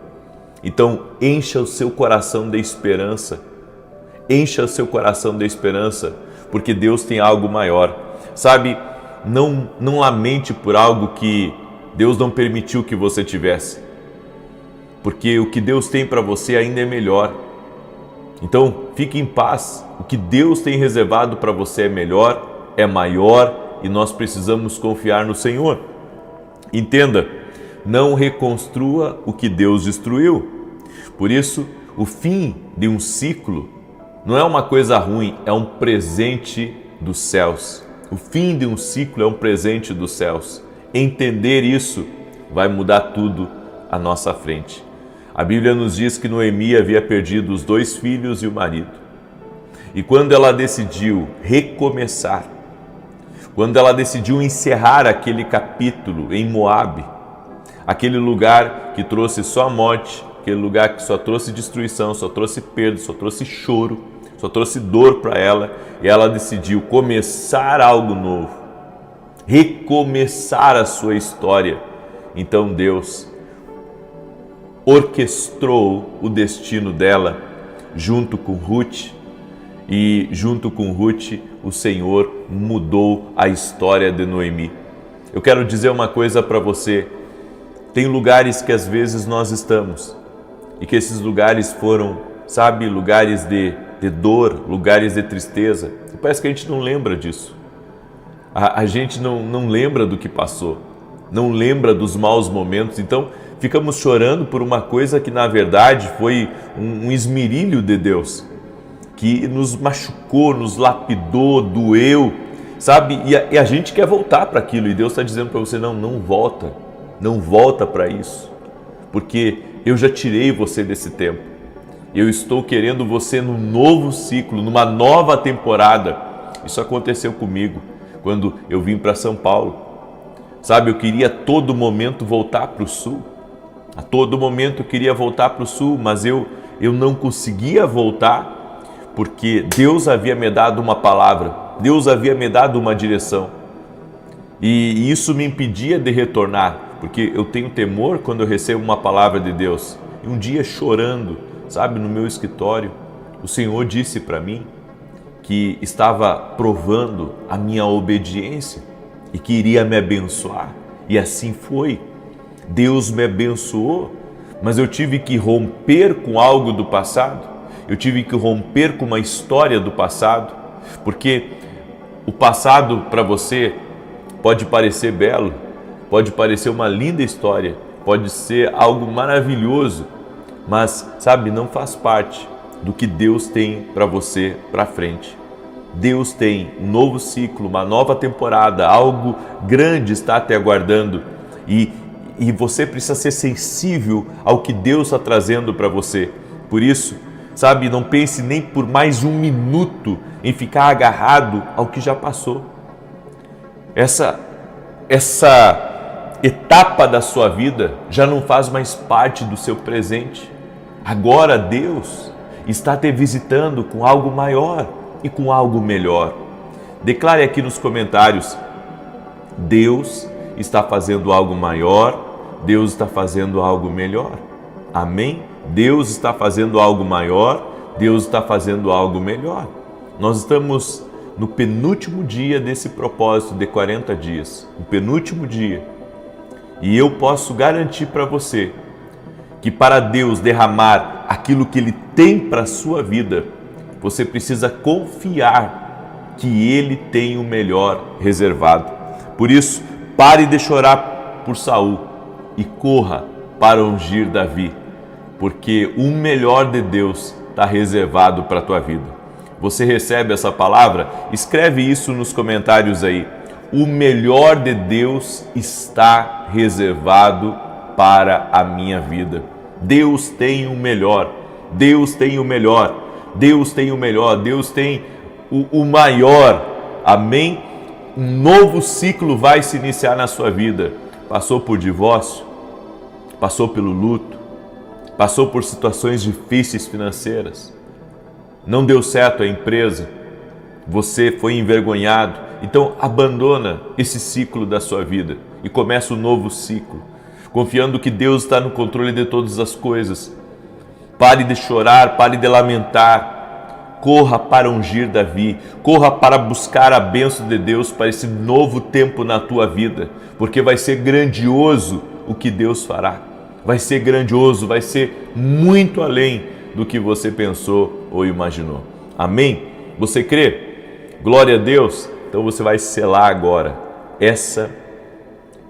Então, encha o seu coração de esperança. Encha o seu coração de esperança, porque Deus tem algo maior. Sabe, não lamente por algo que Deus não permitiu que você tivesse, porque o que Deus tem para você ainda é melhor. Então, fique em paz. O que Deus tem reservado para você é melhor, é maior, e nós precisamos confiar no Senhor. Entenda, não reconstrua o que Deus destruiu. Por isso, o fim de um ciclo não é uma coisa ruim, é um presente dos céus. O fim de um ciclo é um presente dos céus. Entender isso vai mudar tudo à nossa frente. A Bíblia nos diz que Noemi havia perdido os 2 filhos e o marido. E quando ela decidiu recomeçar, quando ela decidiu encerrar aquele capítulo em Moabe, aquele lugar que trouxe só morte, aquele lugar que só trouxe destruição, só trouxe perda, só trouxe choro, só trouxe dor para ela, e ela decidiu começar algo novo, recomeçar a sua história. Então Deus orquestrou o destino dela junto com Ruth, e junto com Ruth o Senhor mudou a história de Noemi. Eu quero dizer uma coisa para você: tem lugares que às vezes nós estamos e que esses lugares foram, sabe, lugares de dor, lugares de tristeza. E parece que a gente não lembra disso. A gente não lembra do que passou, não lembra dos maus momentos. Então ficamos chorando por uma coisa que na verdade foi um esmerilho de Deus, que nos machucou, nos lapidou, doeu, sabe? E a gente quer voltar para aquilo, e Deus está dizendo para você: não volta para isso, porque eu já tirei você desse tempo. Eu estou querendo você num novo ciclo, numa nova temporada. Isso aconteceu comigo quando eu vim para São Paulo. Sabe, eu queria a todo momento voltar para o Sul. A todo momento eu queria voltar para o Sul, mas eu não conseguia voltar, porque Deus havia me dado uma palavra, Deus havia me dado uma direção. E isso me impedia de retornar, porque eu tenho temor quando eu recebo uma palavra de Deus. E um dia, chorando, sabe, no meu escritório, o Senhor disse para mim que estava provando a minha obediência e que iria me abençoar. E assim foi. Deus me abençoou, mas eu tive que romper com algo do passado. Eu tive que romper com uma história do passado, porque o passado para você pode parecer belo, pode parecer uma linda história, pode ser algo maravilhoso, mas, sabe, não faz parte do que Deus tem para você para frente. Deus tem um novo ciclo, uma nova temporada, algo grande está te aguardando, e você precisa ser sensível ao que Deus está trazendo para você. Por isso, sabe, não pense nem por mais um minuto em ficar agarrado ao que já passou. Essa etapa da sua vida já não faz mais parte do seu presente. Agora Deus está te visitando com algo maior e com algo melhor. Declare aqui nos comentários: Deus está fazendo algo maior, Deus está fazendo algo melhor. Amém? Deus está fazendo algo maior, Deus está fazendo algo melhor. Nós estamos no penúltimo dia desse propósito de 40 dias, o penúltimo dia. E eu posso garantir para você que para Deus derramar aquilo que Ele tem para a sua vida, você precisa confiar que Ele tem o melhor reservado. Por isso, pare de chorar por Saul e corra para ungir Davi, porque o melhor de Deus está reservado para a tua vida. Você recebe essa palavra? Escreve isso nos comentários aí. o melhor de Deus está reservado para a minha vida. Deus tem o melhor, Deus tem o melhor, Deus tem o melhor, Deus tem o maior. Amém? Um novo ciclo vai se iniciar na sua vida. Passou por divórcio, passou pelo luto, passou por situações difíceis financeiras, não deu certo a empresa, você foi envergonhado. Então abandona esse ciclo da sua vida e começa um novo ciclo, confiando que Deus está no controle de todas as coisas. Pare de chorar, pare de lamentar, corra para ungir Davi, corra para buscar a bênção de Deus para esse novo tempo na tua vida, porque vai ser grandioso o que Deus fará, vai ser grandioso, vai ser muito além do que você pensou ou imaginou. Amém? Você crê? Glória a Deus! Então você vai selar agora essa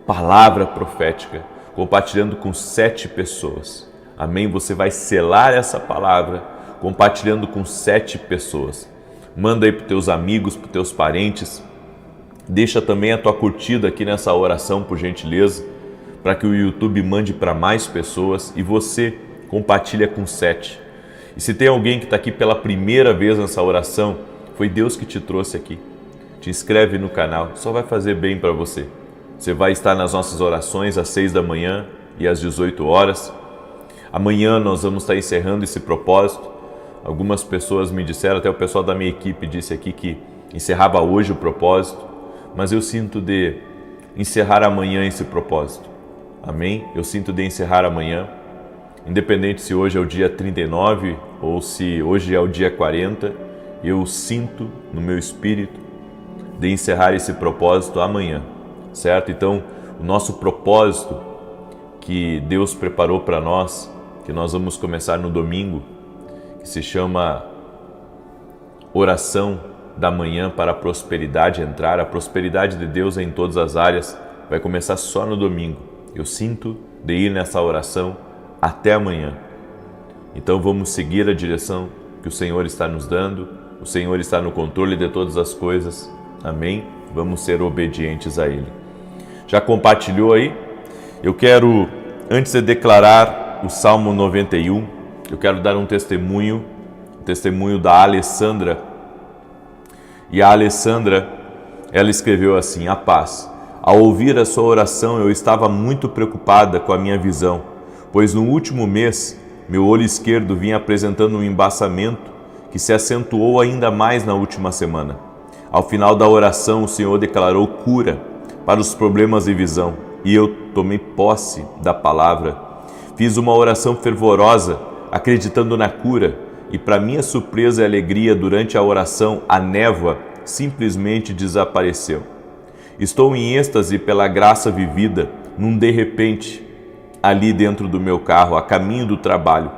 palavra profética, compartilhando com 7 pessoas. Amém? Você vai selar essa palavra, compartilhando com 7 pessoas. Manda aí para os teus amigos, para os teus parentes. Deixa também a tua curtida aqui nessa oração, por gentileza, para que o YouTube mande para mais pessoas e você compartilha com 7. E se tem alguém que está aqui pela primeira vez nessa oração, foi Deus que te trouxe aqui. Te inscreve no canal, só vai fazer bem para você. Você vai estar nas nossas orações às 6 da manhã e às 18 horas. Amanhã nós vamos estar encerrando esse propósito. Algumas pessoas me disseram, até o pessoal da minha equipe disse aqui que encerrava hoje o propósito, mas eu sinto de encerrar amanhã esse propósito. Amém? Eu sinto de encerrar amanhã, independente se hoje é o dia 39 ou se hoje é o dia 40, eu sinto no meu espírito de encerrar esse propósito amanhã, certo? Então, o nosso propósito que Deus preparou para nós, que nós vamos começar no domingo, que se chama Oração da Manhã para a Prosperidade entrar. A prosperidade de Deus é em todas as áreas, vai começar só no domingo. Eu sinto de ir nessa oração até amanhã. Então vamos seguir a direção que o Senhor está nos dando. O Senhor está no controle de todas as coisas. Amém? Vamos ser obedientes a Ele. Já compartilhou aí? Eu quero, antes de declarar o Salmo 91, eu quero dar um testemunho da Alessandra. E a Alessandra, ela escreveu assim: a paz. Ao ouvir a sua oração, eu estava muito preocupada com a minha visão, pois no último mês, meu olho esquerdo vinha apresentando um embaçamento que se acentuou ainda mais na última semana. Ao final da oração, o Senhor declarou cura para os problemas de visão e eu tomei posse da palavra. Fiz uma oração fervorosa, acreditando na cura, e para minha surpresa e alegria, durante a oração, a névoa simplesmente desapareceu. Estou em êxtase pela graça vivida, num de repente, ali dentro do meu carro, a caminho do trabalho.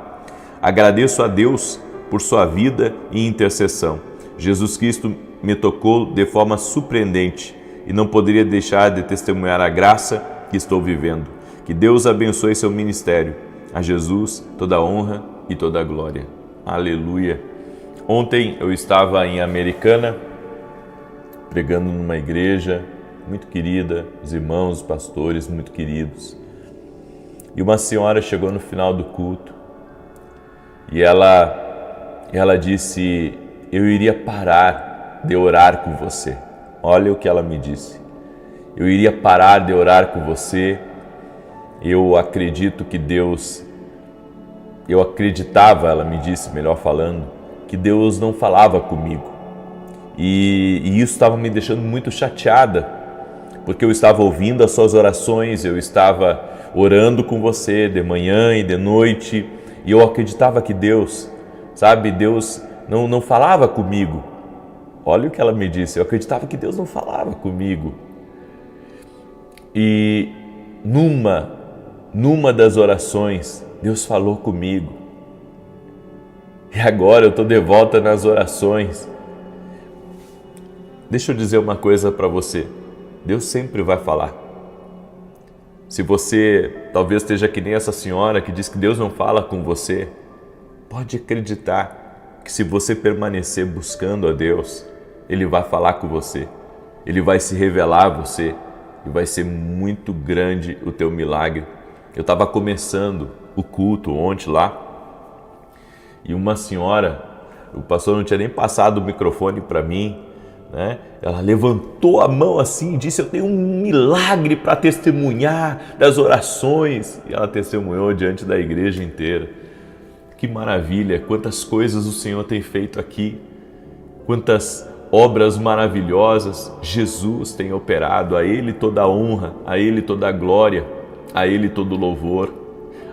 Agradeço a Deus por sua vida e intercessão. Jesus Cristo me tocou de forma surpreendente e não poderia deixar de testemunhar a graça que estou vivendo. Que Deus abençoe seu ministério. A Jesus toda a honra e toda a glória. Aleluia. Ontem eu estava em Americana, pregando numa igreja muito querida, os irmãos, os pastores muito queridos. E uma senhora chegou no final do culto e ela disse: eu iria parar de orar com você. Olha o que ela me disse. Eu iria parar de orar com você. Eu acredito que eu acreditava, ela me disse, melhor falando, que Deus não falava comigo. E isso estava me deixando muito chateada, porque eu estava ouvindo as suas orações, eu estava orando com você de manhã e de noite, e eu acreditava que Deus, Deus não falava comigo. Olha o que ela me disse, eu acreditava que Deus não falava comigo. E numa das orações, Deus falou comigo. E agora eu estou de volta nas orações. Deixa eu dizer uma coisa para você. Deus sempre vai falar. Se você talvez esteja que nem essa senhora que diz que Deus não fala com você, pode acreditar que se você permanecer buscando a Deus, Ele vai falar com você. Ele vai se revelar a você e vai ser muito grande o teu milagre. Eu estava começando o culto ontem lá e uma senhora, o pastor não tinha nem passado o microfone para mim, né? Ela levantou a mão assim e disse: eu tenho um milagre para testemunhar das orações. E ela testemunhou diante da igreja inteira. Que maravilha, quantas coisas o Senhor tem feito aqui, quantas obras maravilhosas Jesus tem operado. A Ele toda a honra, a Ele toda a glória, a Ele todo o louvor.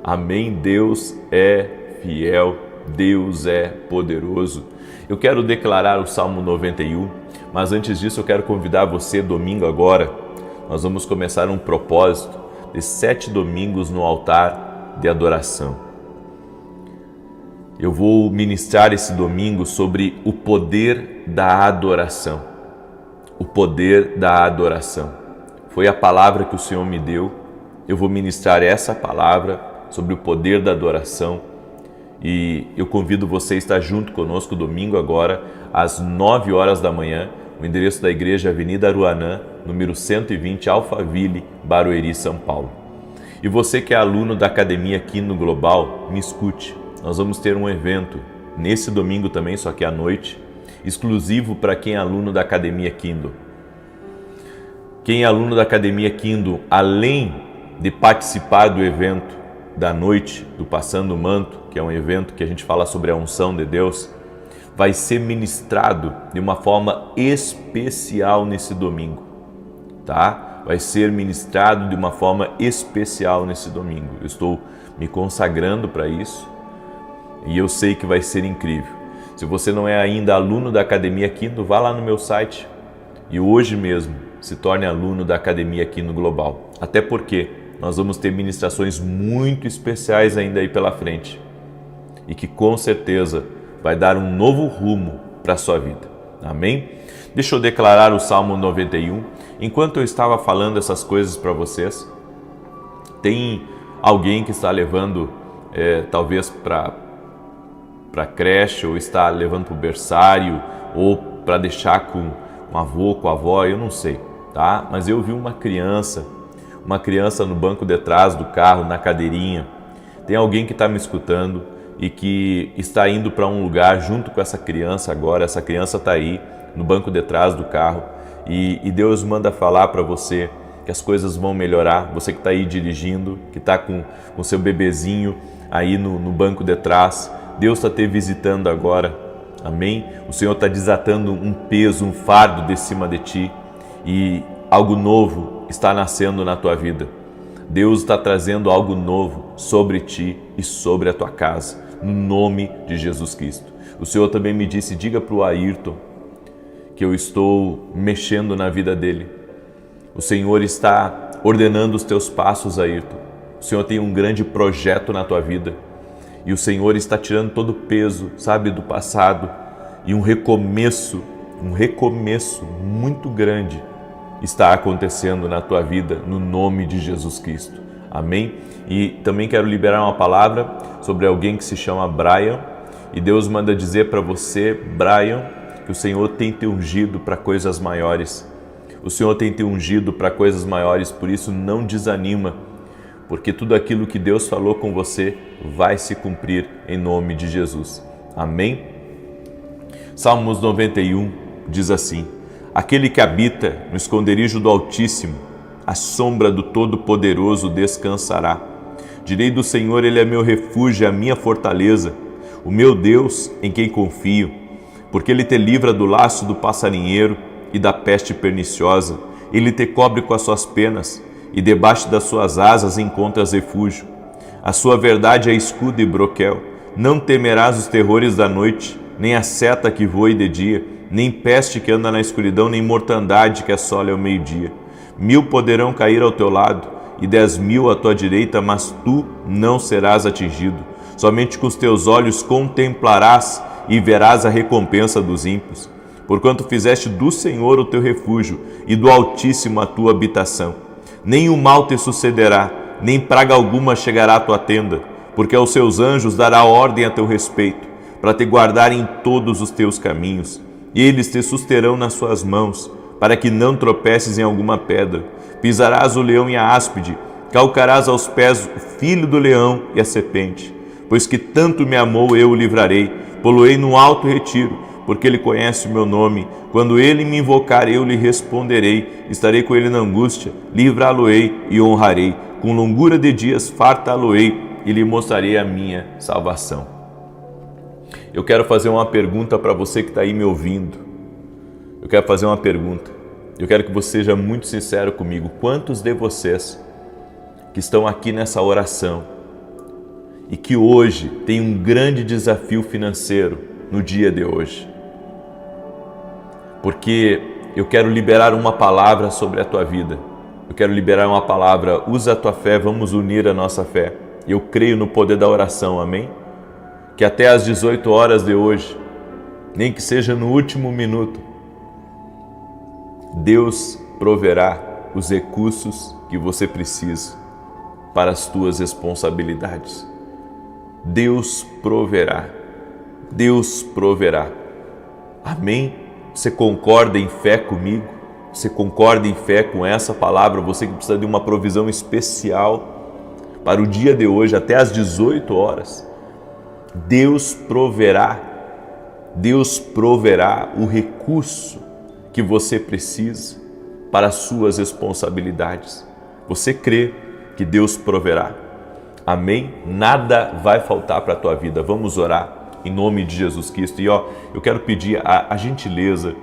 Amém. Deus é fiel, Deus é poderoso. Eu quero declarar o Salmo 91, mas antes disso eu quero convidar você, domingo agora, nós vamos começar um propósito de 7 domingos no altar de adoração. Eu vou ministrar esse domingo sobre o poder da adoração. O poder da adoração. Foi a palavra que o Senhor me deu. Eu vou ministrar essa palavra sobre o poder da adoração. E eu convido você a estar junto conosco domingo agora, às 9 horas da manhã. O endereço da igreja, Avenida Aruanã, número 120, Alphaville, Barueri, São Paulo. E você que é aluno da Academia Kindle Global, me escute. Nós vamos ter um evento nesse domingo também, só que à noite, exclusivo para quem é aluno da Academia Kindle. Quem é aluno da Academia Kindle, além de participar do evento da noite, do Passando o Manto, que é um evento que a gente fala sobre a unção de Deus, vai ser ministrado de uma forma especial nesse domingo, tá? Vai ser ministrado de uma forma especial nesse domingo. Eu estou me consagrando para isso. E eu sei que vai ser incrível. Se você não é ainda aluno da Academia Kindle, vá lá no meu site e hoje mesmo se torne aluno da Academia Kindle Global. Até porque nós vamos ter ministrações muito especiais ainda aí pela frente e que com certeza vai dar um novo rumo para a sua vida. Amém? Deixa eu declarar o Salmo 91. Enquanto eu estava falando essas coisas para vocês, tem alguém que está levando talvez para creche, ou está levando para o berçário, ou para deixar com um avô, com a avó, eu não sei, tá? Mas eu vi uma criança no banco de trás do carro, na cadeirinha. Tem alguém que está me escutando e que está indo para um lugar junto com essa criança agora. Essa criança está aí no banco de trás do carro e Deus manda falar para você que as coisas vão melhorar. Você que está aí dirigindo, que está com o seu bebezinho aí no banco de trás, Deus está te visitando agora, amém? O Senhor está desatando um peso, um fardo de cima de ti e algo novo está nascendo na tua vida. Deus está trazendo algo novo sobre ti e sobre a tua casa, no nome de Jesus Cristo. O Senhor também me disse: diga para o Ayrton que eu estou mexendo na vida dele. O Senhor está ordenando os teus passos, Ayrton. O Senhor tem um grande projeto na tua vida. E o Senhor está tirando todo o peso, sabe, do passado. E um recomeço muito grande está acontecendo na tua vida, no nome de Jesus Cristo. Amém? E também quero liberar uma palavra sobre alguém que se chama Brian. E Deus manda dizer para você, Brian, que o Senhor tem te ungido para coisas maiores. O Senhor tem te ungido para coisas maiores, por isso não desanima. Porque tudo aquilo que Deus falou com você vai se cumprir em nome de Jesus. Amém? Salmos 91 diz assim: aquele que habita no esconderijo do Altíssimo, à sombra do Todo-Poderoso descansará. Direi do Senhor, Ele é meu refúgio, a minha fortaleza, o meu Deus em quem confio, porque Ele te livra do laço do passarinheiro e da peste perniciosa. Ele te cobre com as suas penas, e debaixo das suas asas encontras refúgio. A sua verdade é escudo e broquel. Não temerás os terrores da noite, nem a seta que voe de dia, nem peste que anda na escuridão, nem mortandade que assole ao meio-dia. 1000 poderão cair ao teu lado, e 10.000 à tua direita, mas tu não serás atingido. Somente com os teus olhos contemplarás e verás a recompensa dos ímpios. Porquanto fizeste do Senhor o teu refúgio, e do Altíssimo a tua habitação. Nem o mal te sucederá, nem praga alguma chegará à tua tenda, porque aos seus anjos dará ordem a teu respeito, para te guardar em todos os teus caminhos. E eles te susterão nas suas mãos, para que não tropeces em alguma pedra. Pisarás o leão e a áspide, calcarás aos pés o filho do leão e a serpente. Pois que tanto me amou, eu o livrarei, pô-lo-ei no alto retiro, porque ele conhece o meu nome. Quando ele me invocar, eu lhe responderei. Estarei com ele na angústia, livrá-lo-ei e honrarei. Com longura de dias fartá-lo-ei e lhe mostrarei a minha salvação. Eu quero fazer uma pergunta para você que está aí me ouvindo. Eu quero fazer uma pergunta. Eu quero que você seja muito sincero comigo. Quantos de vocês que estão aqui nessa oração e que hoje tem um grande desafio financeiro no dia de hoje? Porque eu quero liberar uma palavra sobre a tua vida. Eu quero liberar uma palavra. Usa a tua fé, vamos unir a nossa fé. Eu creio no poder da oração, amém? Que até às 18 horas de hoje, nem que seja no último minuto, Deus proverá os recursos que você precisa para as tuas responsabilidades. Deus proverá. Deus proverá. Amém? Você concorda em fé comigo? Você concorda em fé com essa palavra? Você que precisa de uma provisão especial para o dia de hoje, até às 18 horas. Deus proverá o recurso que você precisa para as suas responsabilidades. Você crê que Deus proverá? Amém? Nada vai faltar para a tua vida. Vamos orar em nome de Jesus Cristo. E eu quero pedir a gentileza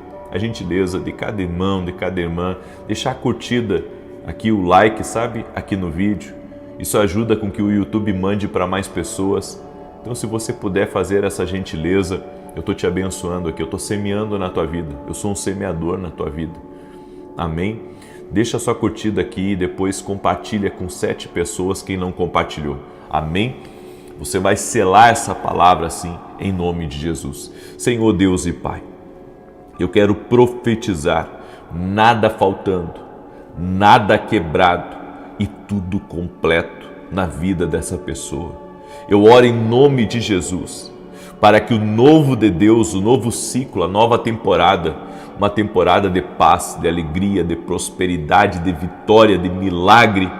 de cada irmão, de cada irmã, deixar curtida aqui o like, sabe? Aqui no vídeo. Isso ajuda com que o YouTube mande para mais pessoas. Então, se você puder fazer essa gentileza, eu estou te abençoando aqui, eu estou semeando na tua vida, eu sou um semeador na tua vida. Amém? Deixa a sua curtida aqui e depois compartilha com 7 pessoas quem não compartilhou. Amém? Você vai selar essa palavra assim, em nome de Jesus. Senhor Deus e Pai, eu quero profetizar, nada faltando, nada quebrado e tudo completo na vida dessa pessoa. Eu oro em nome de Jesus, para que o novo de Deus, o novo ciclo, a nova temporada, uma temporada de paz, de alegria, de prosperidade, de vitória, de milagre,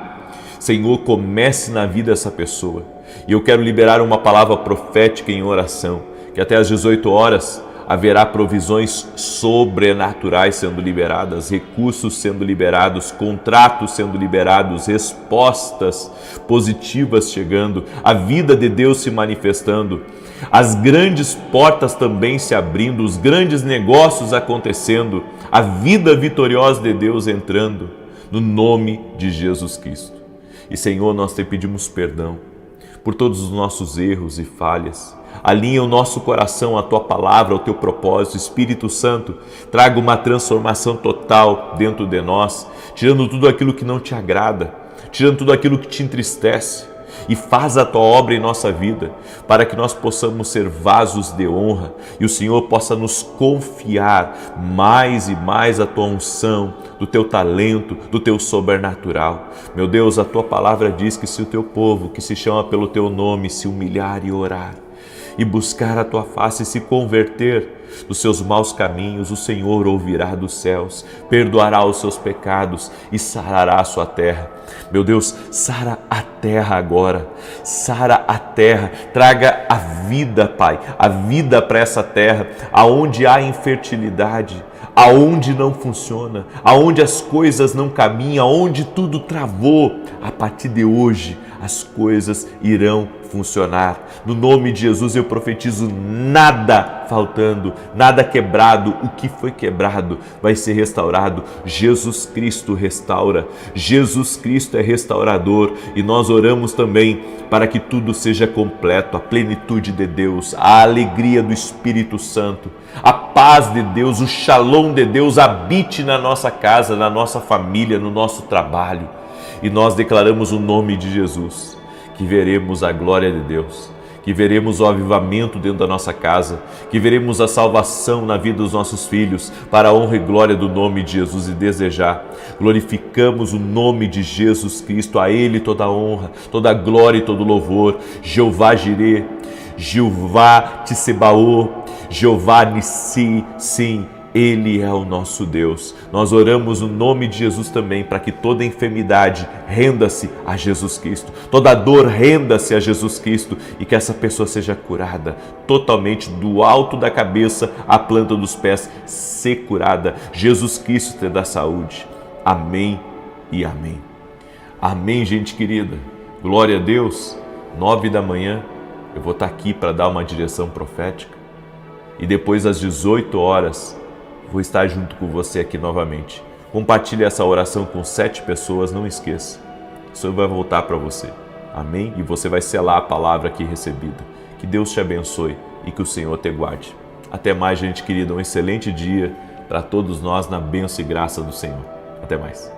Senhor, comece na vida dessa pessoa. E eu quero liberar uma palavra profética em oração, que até às 18 horas haverá provisões sobrenaturais sendo liberadas, recursos sendo liberados, contratos sendo liberados, respostas positivas chegando, a vida de Deus se manifestando, as grandes portas também se abrindo, os grandes negócios acontecendo, a vida vitoriosa de Deus entrando, no nome de Jesus Cristo. E Senhor, nós te pedimos perdão por todos os nossos erros e falhas. Alinha o nosso coração à Tua palavra, ao Teu propósito. Espírito Santo, traga uma transformação total dentro de nós, tirando tudo aquilo que não Te agrada, tirando tudo aquilo que Te entristece, e faz a Tua obra em nossa vida, para que nós possamos ser vasos de honra e o Senhor possa nos confiar mais e mais a Tua unção, do Teu talento, do Teu sobrenatural. Meu Deus, a Tua palavra diz que se o Teu povo, que se chama pelo Teu nome, se humilhar e orar, e buscar a Tua face e se converter dos seus maus caminhos, o Senhor ouvirá dos céus, perdoará os seus pecados e sarará a sua terra. Meu Deus, sara a terra agora, sara a terra, traga a vida, Pai, a vida para essa terra, aonde há infertilidade, aonde não funciona, aonde as coisas não caminham, aonde tudo travou. A partir de hoje, as coisas irão funcionar. No nome de Jesus eu profetizo, nada faltando, nada quebrado. O que foi quebrado vai ser restaurado. Jesus Cristo restaura, Jesus Cristo é restaurador, e nós oramos também para que tudo seja completo, a plenitude de Deus, a alegria do Espírito Santo, a paz de Deus, o shalom de Deus habite na nossa casa, na nossa família, no nosso trabalho. E nós declaramos o nome de Jesus, que veremos a glória de Deus, que veremos o avivamento dentro da nossa casa, que veremos a salvação na vida dos nossos filhos, para a honra e glória do nome de Jesus. E desejar, glorificamos o nome de Jesus Cristo, a Ele toda a honra, toda a glória e todo o louvor. Jeová Jireh, Jeová Tissebaô, Jeová Nissi, sim, Ele é o nosso Deus. Nós oramos no nome de Jesus também para que toda enfermidade renda-se a Jesus Cristo, toda dor renda-se a Jesus Cristo e que essa pessoa seja curada totalmente do alto da cabeça à planta dos pés, ser curada. Jesus Cristo te dá saúde. Amém e amém. Amém, gente querida. Glória a Deus. 9 da manhã eu vou estar aqui para dar uma direção profética e depois às 18 horas vou estar junto com você aqui novamente. Compartilhe essa oração com 7 pessoas, não esqueça. O Senhor vai voltar para você. Amém? E você vai selar a palavra aqui recebida. Que Deus te abençoe e que o Senhor te guarde. Até mais, gente querida. Um excelente dia para todos nós na bênção e graça do Senhor. Até mais.